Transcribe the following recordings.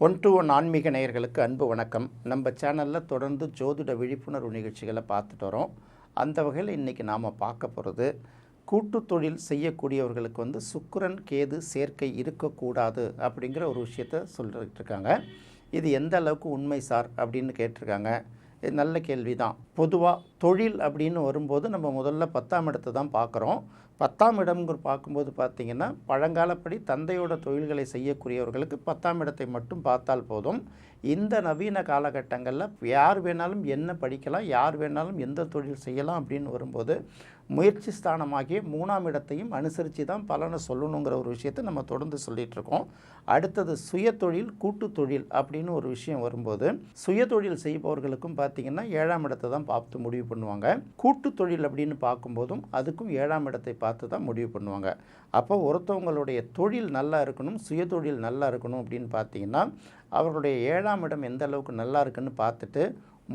One to one ஆன்மீக நேயர்களுக்கு அன்பு வணக்கம். நம்ம சேனலில் தொடர்ந்து ஜோதிட விழிப்புணர்வு நிகழ்ச்சிகளை பார்த்துட்டு வரோம். அந்த வகையில் இன்றைக்கி நாம் பார்க்க போகிறது, கூட்டு தொழில் செய்யக்கூடியவர்களுக்கு சுக்கிரன் கேது சேர்க்கை இருக்கக்கூடாது அப்படிங்கிற ஒரு விஷயத்த சொல்லிட்டு இருக்காங்க. இது எந்த அளவுக்கு உண்மை சார் அப்படின்னு கேட்டிருக்காங்க. இது நல்ல கேள்வி தான். பொதுவாக தொழில் அப்படின்னு வரும்போது நம்ம முதல்ல 10ஆம் இடத்தை தான் பார்க்குறோம். 10ஆம் இடம்ங்கிற பார்க்கும்போது பார்த்திங்கன்னா, பழங்காலப்படி தந்தையோட தொழில்களை செய்யக்கூடியவர்களுக்கு 10ஆம் இடத்தை மட்டும் பார்த்தால் போதும். இந்த நவீன காலகட்டங்களில் யார் வேணாலும் என்ன படிக்கலாம், யார் வேணாலும் எந்த தொழில் செய்யலாம் அப்படின்னு வரும்போது முயற்சி ஸ்தானமாகிய 3ஆம் இடத்தையும் அனுசரித்து தான் பலனை சொல்லணுங்கிற ஒரு விஷயத்தை நம்ம தொடர்ந்து சொல்லிகிட்ருக்கோம். அடுத்தது சுயதொழில் கூட்டு தொழில் அப்படின்னு ஒரு விஷயம் வரும்போது, சுயதொழில் செய்பவர்களுக்கும் பார்த்திங்கன்னா 7ஆம் இடத்தை தான் பார்த்து முடிவு பண்ணுவாங்க. கூட்டு தொழில் அப்படின்னு பார்க்கும்போதும் அதுக்கும் 7ஆம் இடத்தை பார்த்து தான் முடிவு பண்ணுவாங்க. அப்போ ஒருத்தவங்களுடைய தொழில் நல்லா இருக்கணும், சுயதொழில் நல்லா இருக்கணும் அப்படின்னு பார்த்திங்கன்னா, அவர்களுடைய 7ஆம் இடம் எந்த அளவுக்கு நல்லா இருக்குன்னு பார்த்துட்டு,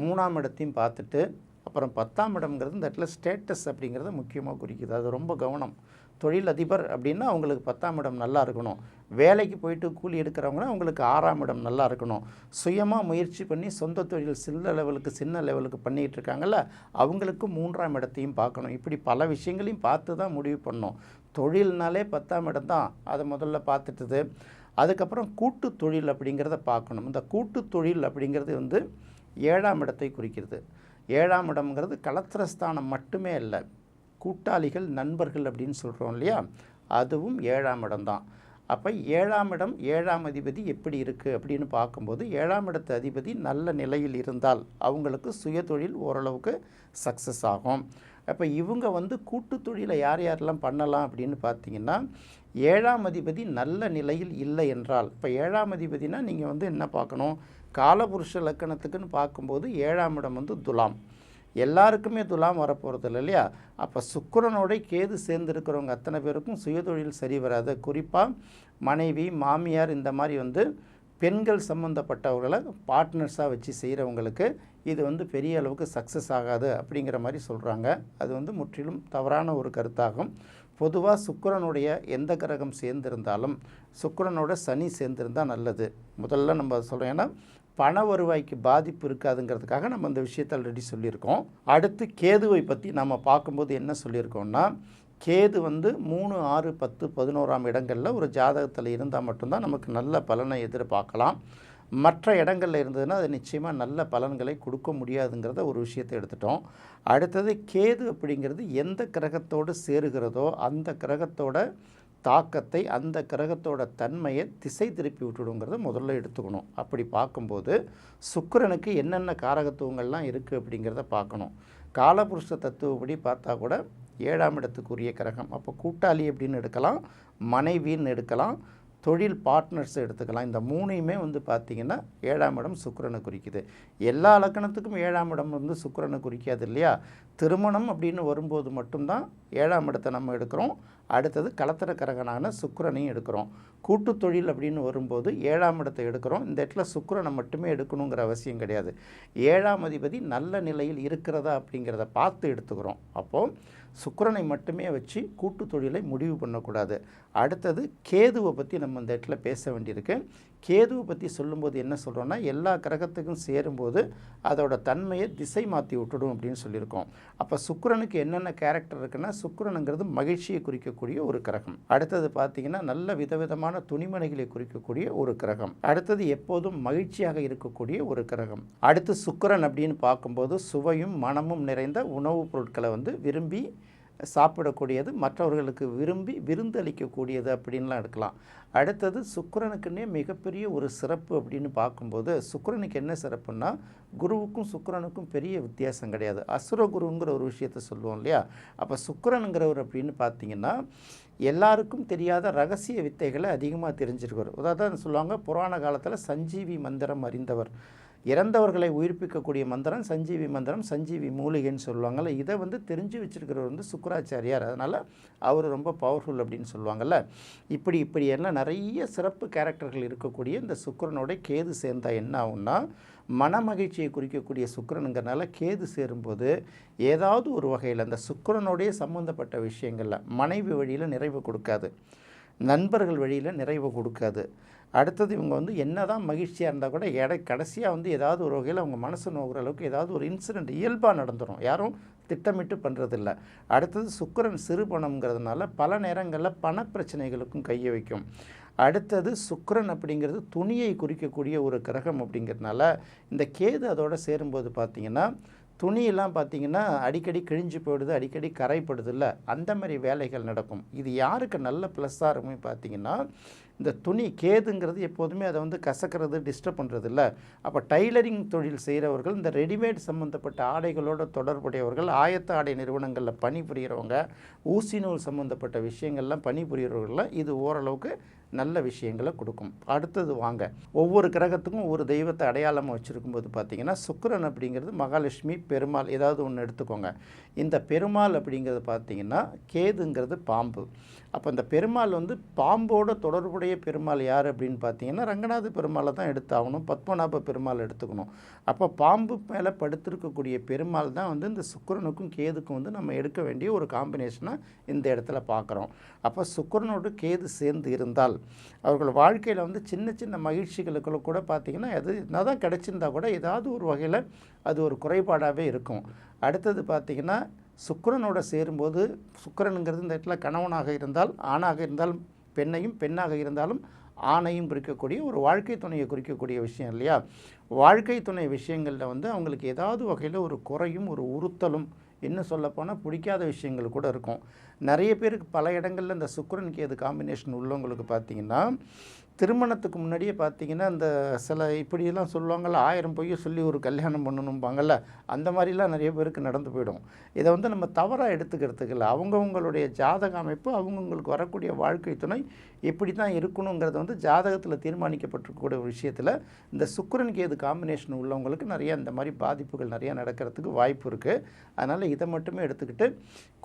3ஆம் இடத்தையும் பார்த்துட்டு, அப்புறம் 10ஆம் இடம்ங்கிறது இந்த இடத்துல ஸ்டேட்டஸ் அப்படிங்கிறத முக்கியமாக குறிக்குது. அது ரொம்ப கவனம். தொழில் அதிபர் அப்படின்னா அவங்களுக்கு 10ஆம் இடம் நல்லா இருக்கணும். வேலைக்கு போயிட்டு கூலி எடுக்கிறவங்கன்னா அவங்களுக்கு 6ஆம் இடம் நல்லா இருக்கணும். சுயமாக முயற்சி பண்ணி சொந்த தொழில் சின்ன லெவலுக்கு பண்ணிகிட்டு இருக்காங்கல்ல, அவங்களுக்கு 3ஆம் இடத்தையும் பார்க்கணும். இப்படி பல விஷயங்களையும் பார்த்து தான் முடிவு பண்ணணும். தொழில்னாலே 10ஆம் இடம் தான், அதை முதல்ல பார்த்துட்டுது. அதுக்கப்புறம் கூட்டு தொழில் அப்படிங்கிறத பார்க்கணும். இந்த கூட்டு தொழில் அப்படிங்கிறது 7ஆம் இடத்தை குறிக்கிறது. 7ஆம் இடம்ங்கிறது கலத்திரஸ்தானம் மட்டுமே இல்லை, கூட்டாளிகள் நண்பர்கள் அப்படின்னு சொல்கிறோம் இல்லையா, அதுவும் 7ஆம் இடம் தான். அப்போ 7ஆம் இடம் 7ஆம் அதிபதி எப்படி இருக்குது அப்படின்னு பார்க்கும்போது, 7ஆம் இடத்து அதிபதி நல்ல நிலையில் இருந்தால் அவங்களுக்கு சுயதொழில் ஓரளவுக்கு சக்ஸஸ் ஆகும். அப்போ இவங்க கூட்டு தொழிலை யார் யாரெல்லாம் பண்ணலாம் அப்படின்னு பார்த்தீங்கன்னா, 7ஆம் அதிபதி நல்ல நிலையில் இல்லை என்றால், இப்போ 7ஆம் அதிபதினா நீங்கள் என்ன பார்க்கணும், காலபுருஷ லக்கணத்துக்குன்னு பார்க்கும்போது 7ஆம் இடம் துலாம். எல்லாருக்குமே துலாம் வரப்போகிறது இல்லை இல்லையா. அப்போ சுக்கிரனோட கேது சேர்ந்துருக்கிறவங்க அத்தனை பேருக்கும் சுயதொழில் சரி வராது. குறிப்பாக மனைவி, மாமியார், இந்த மாதிரி பெண்கள் சம்மந்தப்பட்டவர்களை பார்ட்னர்ஸாக வச்சு செய்கிறவங்களுக்கு இது பெரிய அளவுக்கு சக்ஸஸ் ஆகாது அப்படிங்கிற மாதிரி சொல்கிறாங்க. அது முற்றிலும் தவறான ஒரு கருத்தாகும். பொதுவாக சுக்கிரனுடைய எந்த கிரகம் சேர்ந்திருந்தாலும் சுக்கிரனோட சனி சேர்ந்திருந்தால் நல்லது. முதல்ல நம்ம சொல்கிறோம், ஏன்னா பண வருவாய்க்கு பாதிப்பு இருக்காதுங்கிறதுக்காக நம்ம இந்த விஷயத்தை ஆல்ரெடி சொல்லியிருக்கோம். அடுத்து கேதுவை பற்றி நம்ம பார்க்கும்போது என்ன சொல்லியிருக்கோம்னா, கேது 3, 6, 10, 11ஆம் இடங்களில் ஒரு ஜாதகத்தில் இருந்தால் மட்டும்தான் நமக்கு நல்ல பலனை எதிர்பார்க்கலாம். மற்ற இடங்களில் இருந்ததுன்னா அது நிச்சயமாக நல்ல பலன்களை கொடுக்க முடியாதுங்கிறத ஒரு விஷயத்தை எடுத்துட்டோம். அடுத்தது கேது அப்படிங்கிறது எந்த கிரகத்தோடு சேருகிறதோ அந்த கிரகத்தோட தாக்கத்தை, அந்த கிரகத்தோட தன்மையை திசை திருப்பி விட்டுடுங்கிறத முதல்ல எடுத்துக்கணும். அப்படி பார்க்கும்போது சுக்கிரனுக்கு என்னென்ன காரகத்துவங்கள்லாம் இருக்குது அப்படிங்கிறத பார்க்கணும். காலபுருஷ தத்துவப்படி பார்த்தா கூட 7ஆம் இடத்துக்குரிய கிரகம். அப்போ கூட்டாளி அப்படின்னு எடுக்கலாம், மனைவின்னு எடுக்கலாம், தொழில் பார்ட்னர்ஸ் எடுத்துக்கலாம். இந்த மூணையுமே பார்த்திங்கன்னா 7ஆம் இடம் சுக்கிரனை குறிக்குது. எல்லா லக்கணத்துக்கும் 7ஆம் இடம் சுக்கிரனை குறிக்காது இல்லையா. திருமணம் அப்படின்னு வரும்போது மட்டும்தான் 7ஆம் இடத்தை நம்ம எடுக்கிறோம். அடுத்தது கலத்திர கரகனான சுக்கிரனையும் எடுக்கிறோம். கூட்டு தொழில் அப்படின்னு வரும்போது 7ஆம் இடத்தை எடுக்கிறோம். இந்த இடத்துல சுக்கிரனை மட்டுமே எடுக்கணுங்கிற அவசியம் கிடையாது. 7ஆம் அதிபதி நல்ல நிலையில் இருக்கிறதா அப்படிங்கிறத பார்த்து எடுத்துக்கிறோம். அப்போது சுக்கிரனை மட்டுமே வச்சு கூட்டு தொழிலை முடிவு பண்ணக்கூடாது. அடுத்தது கேதுவை பற்றி நம்ம இந்த இடத்துல பேச வேண்டியிருக்கு. கேதுவை பற்றி சொல்லும்போது என்ன சொல்கிறோன்னா, எல்லா கிரகத்துக்கும் சேரும்போது அதோட தன்மையை திசை மாற்றி விட்டுடும் அப்படின்னு சொல்லியிருக்கோம். அப்போ சுக்கிரனுக்கு என்னென்ன கேரக்டர் இருக்குன்னா, சுக்கிரனுங்கிறது மகிழ்ச்சியை குறிக்கக்கூடிய ஒரு கிரகம். அடுத்தது பார்த்திங்கன்னா நல்ல விதவிதமான துணிமணிகளை குறிக்கக்கூடிய ஒரு கிரகம். அடுத்தது எப்போதும் மகிழ்ச்சியாக இருக்கக்கூடிய ஒரு கிரகம். அடுத்து சுக்கிரன் அப்படின்னு பார்க்கும்போது சுவையும் மனமும் நிறைந்த உணவுப் பொருட்களை விரும்பி சாப்பிடக்கூடியது, மற்றவர்களுக்கு விரும்பி விருந்தளிக்கக்கூடியது அப்படின்லாம் எடுக்கலாம். அடுத்தது சுக்கிரனுக்குன்னே மிகப்பெரிய ஒரு சிறப்பு அப்படின்னு பார்க்கும்போது, சுக்கிரனுக்கு என்ன சிறப்புன்னா, குருவுக்கும் சுக்கிரனுக்கும் பெரிய வித்தியாசம் கிடையாது. அசுர குருங்கிற ஒரு விஷயத்தை சொல்லுவோம் இல்லையா. அப்போ சுக்கிரனுங்கிறவர் அப்படின்னு பார்த்தீங்கன்னா எல்லாருக்கும் தெரியாத ரகசிய வித்தைகளை அதிகமாக தெரிஞ்சிருக்கார். அதாவது சொல்லுவாங்க, புராண காலத்தில் சஞ்சீவி மந்திரம் அறிந்தவர். இறந்தவர்களை உயிர்ப்பிக்கக்கூடிய மந்திரம் சஞ்சீவி மந்திரம், சஞ்சீவி மூலிகைன்னு சொல்லுவாங்கள்ல. இதை தெரிஞ்சு வச்சுருக்கிறவர் சுக்கிராச்சாரியார். அதனால் அவர் ரொம்ப பவர்ஃபுல் அப்படின்னு சொல்லுவாங்கள்ல. இப்படி எல்லாம் நிறைய சிறப்பு கேரக்டர்கள் இருக்கக்கூடிய இந்த சுக்கிரனோட கேது சேர்ந்தால் என்ன ஆகும்னா, மன மகிழ்ச்சியை குறிக்கக்கூடிய சுக்கிரனுங்கிறனால கேது சேரும்போது ஏதாவது ஒரு வகையில் அந்த சுக்கிரனோடைய சம்மந்தப்பட்ட விஷயங்களில் மனைவி வழியில் நிறைவு கொடுக்காது. நண்பர்கள் வழியில் நிறைவு கொடுக்காது. அடுத்தது இவங்க வந்து என்ன தான் மகிழ்ச்சியாக இருந்தால் கூட கடைசியாக வந்து ஏதாவது ஒரு வகையில் அவங்க மனசு நோகிற அளவுக்கு ஏதாவது ஒரு இன்சிடெண்ட் இயல்பாக நடந்துடும். யாரும் திட்டமிட்டு பண்ணுறதில்ல. அடுத்தது சுக்கிரன் சிறு பணம்ங்கிறதுனால பல நேரங்களில் பணப்பிரச்சனைகளுக்கும் கையை வைக்கும். அடுத்தது சுக்கிரன் அப்படிங்கிறது துணியை குறிக்கக்கூடிய ஒரு கிரகம் அப்படிங்கிறதுனால இந்த கேது அதோடு சேரும்போது பார்த்திங்கன்னா துணியெல்லாம் பார்த்திங்கன்னா அடிக்கடி கிழிஞ்சு போயிடுது, அடிக்கடி கரைப்படுதில்ல, அந்த மாதிரி வேலைகள் நடக்கும். இது யாருக்கு நல்ல ப்ளஸ்ஸாக இருக்குமே பார்த்திங்கன்னா இந்த துணி கேதுங்கிறது எப்போதுமே அதை வந்து கசக்கிறது, டிஸ்டர்ப் பண்ணுறது இல்லை. அப்போ டைலரிங் தொழில் செய்கிறவர்கள், இந்த ரெடிமேட் சம்மந்தப்பட்ட ஆடைகளோட தொடர்புடையவர்கள், ஆயத்த ஆடை நிறுவனங்களில் பணிபுரிகிறவங்க, ஊசி நூல் சம்மந்தப்பட்ட விஷயங்கள்லாம் பணிபுரிகிறவர்கள்லாம் இது ஓரளவுக்கு நல்ல விஷயங்களை கொடுக்கும். அடுத்தது வாங்க, ஒவ்வொரு கிரகத்துக்கும் ஒவ்வொரு தெய்வத்தை அடையாளமாக வச்சுருக்கும்போது பார்த்திங்கன்னா சுக்கிரன் அப்படிங்கிறது மகாலட்சுமி, பெருமாள் ஏதாவது ஒன்று எடுத்துக்கோங்க. இந்த பெருமாள் அப்படிங்கிறது பார்த்திங்கன்னா கேதுங்கிறது பாம்பு. அப்போ இந்த பெருமாள் வந்து பாம்போட தொடர்புடைய பெருமாள் யார் அப்படின்னு பார்த்தீங்கன்னா ரங்கநாத பெருமாளை தான் எடுத்தாகணும், பத்மநாப பெருமாள் எடுத்துக்கணும். அப்போ பாம்பு மேலே படுத்திருக்கக்கூடிய பெருமாள் தான் வந்து இந்த சுக்கிரனுக்கும் கேதுக்கும் வந்து நம்ம எடுக்க வேண்டிய ஒரு காம்பினேஷனாக இந்த இடத்துல பார்க்குறோம். அப்போ சுக்கிரனோடு கேது சேர்ந்து இருந்தால் அவர்கள் வாழ்க்கையில் வந்து சின்ன சின்ன மகிழ்ச்சிகளுக்குள்ள கூட பார்த்திங்கன்னா அது என்ன தான் கிடச்சிருந்தா கூட ஏதாவது ஒரு வகையில் அது ஒரு குறைபாடாகவே இருக்கும். அடுத்தது பார்த்திங்கன்னா சுக்கிரனோட சேரும்போது சுக்கிரனுங்கிறது இந்த இடத்துல கணவனாக இருந்தால் ஆணாக இருந்தால் பெண்ணையும், பெண்ணாக இருந்தாலும் ஆணையும் குறிக்கக்கூடிய ஒரு வாழ்க்கை துணையை குறிக்கக்கூடிய விஷயம் இல்லையா. வாழ்க்கை துணை விஷயங்களில் வந்து அவங்களுக்கு ஏதாவது வகையில் ஒரு குறையும் ஒரு உறுத்தலும், இன்னும் சொல்லப்போனால் பிடிக்காத விஷயங்கள் கூட இருக்கும். நிறைய பேருக்கு பல இடங்களில் இந்த சுக்கிரன் கேது காம்பினேஷன் உள்ளவங்களுக்கு பார்த்திங்கன்னா திருமணத்துக்கு முன்னாடியே பார்த்திங்கன்னா இந்த சில இப்படியெல்லாம் சொல்லுவாங்கள்ல, 1000 பொய்யை சொல்லி ஒரு கல்யாணம் பண்ணணும்பாங்கள்ல, அந்த மாதிரிலாம் நிறைய பேருக்கு நடந்து போயிடும். இதை வந்து நம்ம தவறாக எடுத்துக்கிறதுக்கு இல்லை. அவங்கவுங்களுடைய ஜாதக அமைப்பு, அவங்கவுங்களுக்கு வரக்கூடிய வாழ்க்கை துணை இப்படி தான் இருக்கணுங்கிறது வந்து ஜாதகத்தில் தீர்மானிக்கப்பட்டிருக்கக்கூடிய விஷயத்தில் இந்த சுக்கிரன் கேது காம்பினேஷன் உள்ளவங்களுக்கு நிறைய இந்த மாதிரி பாதிப்புகள் நிறையா நடக்கிறதுக்கு வாய்ப்பு இருக்குது. அதனால் இதை மட்டுமே எடுத்துக்கிட்டு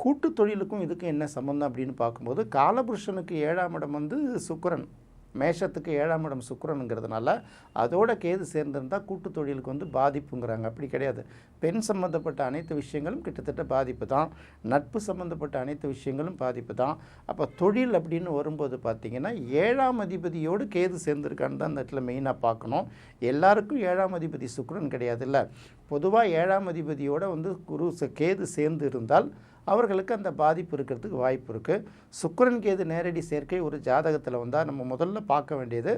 கூட்டு தொழிலுக்கும் இதுக்கும் என்ன சம்மந்தம் அப்படின்னு பார்க்கும்போது காலபுருஷனுக்கு 7ஆம் இடம் வந்து சுக்கிரன், மேஷத்துக்கு 7ஆம் இடம் சுக்கிரனுங்கிறதுனால அதோட கேது சேர்ந்திருந்தால் கூட்டு தொழிலுக்கு வந்து பாதிப்புங்கிறாங்க. அப்படி கிடையாது. பெண் சம்மந்தப்பட்ட அனைத்து விஷயங்களும் கிட்டத்தட்ட பாதிப்பு தான். நட்பு சம்மந்தப்பட்ட அனைத்து விஷயங்களும் பாதிப்பு தான். அப்போ தொழில் அப்படின்னு வரும்போது பார்த்திங்கன்னா 7ஆம் அதிபதியோடு கேது சேர்ந்துருக்கான்னு தான் இந்த இடத்துல மெயினாக பார்க்கணும். எல்லாருக்கும் 7ஆம் அதிபதி சுக்கிரன் கிடையாது இல்லை. பொதுவாக 7ஆம் அதிபதியோடு வந்து கேது சேர்ந்து இருந்தால் அவர்களுக்கு அந்த பாதிப்பு இருக்கிறதுக்கு வாய்ப்பு இருக்குது. சுக்கிரன் கேது நேரடி சேர்க்கை ஒரு ஜாதகத்தில் வந்தால் நம்ம முதல்ல பார்க்க வேண்டியது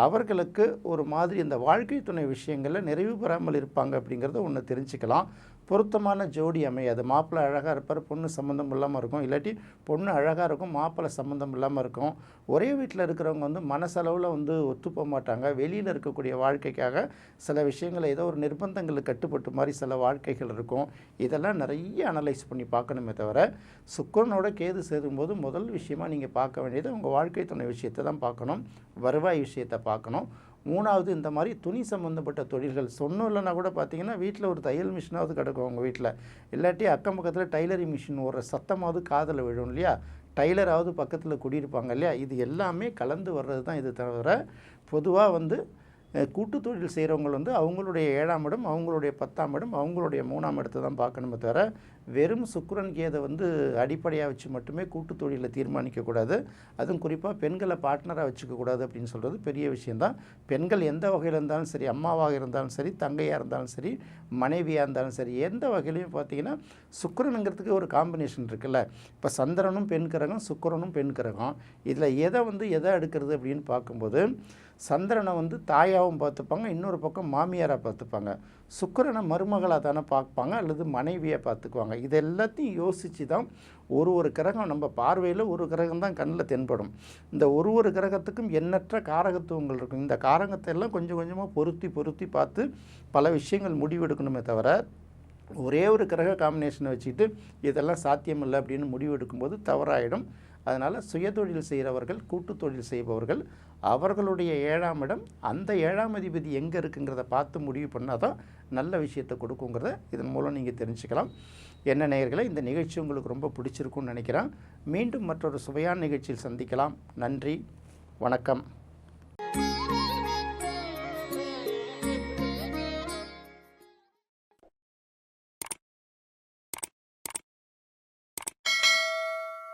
அவர்களுக்கு ஒரு மாதிரி இந்த வாழ்க்கை துணை விஷயங்களில் நிறைவு பெறாமல் இருப்பாங்க அப்படிங்கிறத ஒன்று தெரிஞ்சுக்கலாம். பொருத்தமான ஜோடி அமையாது. மாப்பிள்ளை அழகாக இருப்பார், பொண்ணு சம்மந்தம் இல்லாமல் இருக்கும். இல்லாட்டி பொண்ணு அழகாக இருக்கும், மாப்பிள்ளை சம்மந்தம் இல்லாமல் இருக்கும். ஒரே வீட்டில் இருக்கிறவங்க வந்து மனசளவில் வந்து ஒத்துப்போக மாட்டாங்க. வெளியில் இருக்கக்கூடிய வாழ்க்கைக்காக சில விஷயங்களை ஏதோ ஒரு நிர்பந்தங்களுக்கு கட்டுப்பட்டு மாதிரி சில வாழ்க்கைகள் இருக்கும். இதெல்லாம் நிறைய அனலைஸ் பண்ணி பார்க்கணுமே தவிர சுக்கிரனோட கேது சேரும்போது முதல் விஷயமாக நீங்கள் பார்க்க வேண்டியது உங்கள் வாழ்க்கை துணை விஷயத்தை தான் பார்க்கணும், வருவாய் விஷயத்தை பார்க்கணும். 3வது இந்த மாதிரி துணி சம்மந்தப்பட்ட தொழில்கள் சொன்னும் இல்லைனா கூட பார்த்திங்கன்னா வீட்டில் ஒரு தையல் மிஷினாவது கிடக்கும் அவங்க வீட்டில். இல்லாட்டி அக்கம் பக்கத்தில் டைலரிங் மிஷின் ஓடுற சத்தமாவது காதில் விழும் இல்லையா, டைலராவது பக்கத்தில் குடியிருப்பாங்க இல்லையா. இது எல்லாமே கலந்து வர்றது தான். இது தவிர பொதுவாக வந்து கூட்டு தொழில் செய்கிறவங்க வந்து அவங்களுடைய 7ஆம் இடம், அவங்களுடைய 10ஆம் இடம், அவங்களுடைய 3ஆம் இடத்தை தான் பார்க்கணுமே தவிர வெறும் சுக்கிரன் கேதை வந்து அடிப்படையாக வச்சு மட்டுமே கூட்டு தொழிலை தீர்மானிக்கக்கூடாது. அதுவும் குறிப்பாக பெண்களை பார்ட்னராக வச்சுக்கக்கூடாது அப்படின்னு சொல்கிறது பெரிய விஷயந்தான். பெண்கள் எந்த வகையில் இருந்தாலும் சரி, அம்மாவாக இருந்தாலும் சரி, தங்கையாக இருந்தாலும் சரி, மனைவியாக இருந்தாலும் சரி, எந்த வகையிலையும் பார்த்திங்கன்னா சுக்கிரனுங்கிறதுக்கு ஒரு காம்பினேஷன் இருக்குல்ல. இப்போ சந்திரனும் பெண் கிரகம், சுக்கிரனும் பெண் கிரகம். இதில் எதை எடுக்கிறது அப்படின்னு பார்க்கும்போது சந்திரனை வந்து தாயாகவும் பார்த்துப்பாங்க, இன்னொரு பக்கம் மாமியாராக பார்த்துப்பாங்க. சுக்கிரனை மருமகளாக தானே பார்ப்பாங்க அல்லது மனைவியை பார்த்துக்குவாங்க. இது எல்லாத்தையும் யோசித்து தான் ஒரு கிரகம் நம்ம பார்வையில் ஒரு கிரகம் தான் கண்ணில் தென்படும். இந்த ஒரு கிரகத்துக்கும் எண்ணற்ற காரகத்துவங்கள் இருக்கும். இந்த காரகத்தை எல்லாம் கொஞ்சம் கொஞ்சமாக பொருத்தி பார்த்து பல விஷயங்கள் முடிவெடுக்கணுமே தவிர ஒரே ஒரு கிரக காம்பினேஷனை வச்சுக்கிட்டு இதெல்லாம் சாத்தியமில்லை அப்படின்னு முடிவெடுக்கும்போது தவறாயிடும். அதனால் சுயதொழில் செய்கிறவர்கள், கூட்டு தொழில் செய்பவர்கள் அவர்களுடைய 7ஆம் இடம், அந்த 7ஆம் அதிபதி எங்கே இருக்குங்கிறத பார்த்து முடிவு பண்ணால் தான் நல்ல விஷயத்தை கொடுக்குங்கிறத இதன் மூலம் நீங்கள் தெரிஞ்சுக்கலாம். என்ன நேயர்களே, இந்த நிகழ்ச்சி உங்களுக்கு ரொம்ப பிடிச்சிருக்குன்னு நினைக்கிறேன். மீண்டும் மற்றொரு சுவையான நிகழ்ச்சியில் சந்திக்கலாம். நன்றி, வணக்கம்.